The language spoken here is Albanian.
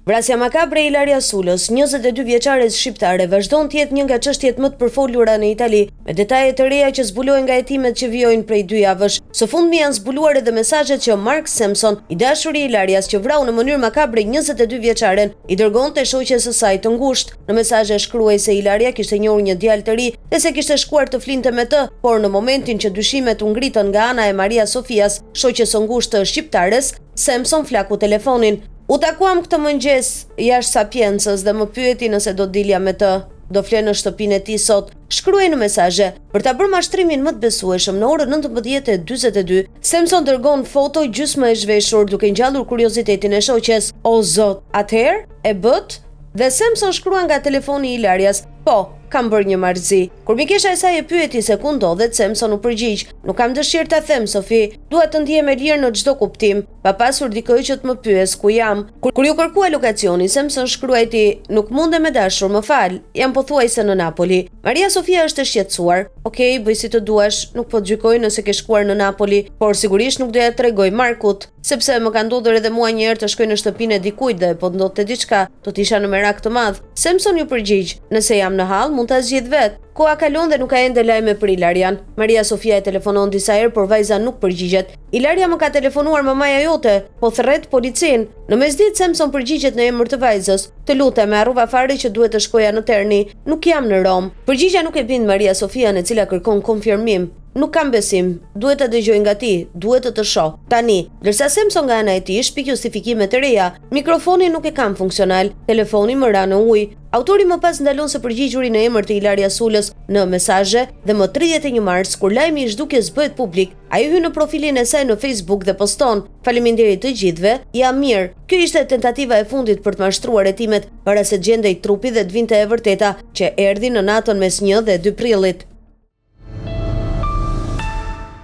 Vrasja makabre e Ilarias Sulës, 22 vjeçares shqiptare, vazhdon të jetë një nga çështjet më të përfolura në Itali, me detaje të reja që zbulojnë nga hetimet që vijojnë prej 2 javësh. Së fundmi janë zbuluar edhe mesazhet që Mark Sampson, i dashuri i Ilarias që vrau në mënyrë makabre 22 vjeçaren, i dërgonte shoqes së saj të ngushtë. Në mesazhe shkruaj se Ilaria kishte njohur një djalë të ri dhe se kishte shkuar të flinte me të, por në momentin që dyshimet u ngritën nga ana e Maria Sofias, shoqes së ngushtë të shqiptares, Sampson flaku telefonin. U takuam këtë mëngjes jashtë Sapiencës dhe më pyeti nëse do dilja me të. Do fle në shtëpinë e tij sot, shkruaj në mesazhe. Për ta bërë mashtrimin më të besueshëm në orën 19:42, Sampson dërgon foto gjysmë e zhveshur duke ngjallur kuriozitetin e shoqes. O zot, atëherë e bët? Dhe Sampson shkruan nga telefoni i Ilarias: Po, kam bërë një marrëzi. Kur mikesha e saj e pyeti se ku ndodhet, Sampson u përgjigj: Nuk kam dëshirë ta them, Sofi, dua të ndihem e lirë në çdo kuptim, pa pasur dikë që të më pyes ku jam. Kur ju kërkuaj lokacionin, Sampson shkruajti: Nuk mundem me dashur, më fal, jam pothuajse në Napoli. Maria Sofia është e shqetësuar. Okej, bëj si të duash, nuk po të gjykoj nëse ke shkuar në Napoli, por sigurisht nuk do ja tregoj Markut, sepse më ka ndodhur edhe mua një herë të shkoj në shtëpinë e dikujt dhe po ndodhte diçka, do të isha në merak të madh. Sampson ju përgjigj: Nëse jam në hall, mund ta zgjidh vet. Koha kalon dhe nuk ka ende lajme për Ilarian. Maria Sofia e telefonon disa herë, por vajza nuk përgjigjet. Ilaria më ka telefonuar mamaja jote, po thret policin. Në mesditë Sampson përgjigjet në emër të vajzës. Të lutem, e harrova fare që duhet të shkoja në Terni. Nuk jam në Rom. Përgjigja nuk e bind Maria Sofian, e cila kërkon konfirmim. Nuk kam besim, duhet të dëgjoj nga ti, duhet të shoh. Tani, ndërsa Sampson nga ana e tij shpik justifikime të reja, mikrofoni nuk e kam funksional, telefoni më ra në ujë. Autori më pas ndalon së përgjigjuri në emër të Ilarias Sulës në mesazhe dhe më 31 mars, kur lajmi i zhdukjes bëhet publik, ai hyn në profilin e saj në Facebook dhe poston: Faleminderit të gjithëve, jam mirë. Kjo ishte tentativa e fundit për të mashtruar hetimet para se gjendej trupi dhe të vinte e vërteta që erdhi në natën mes 1 dhe 2 prillit.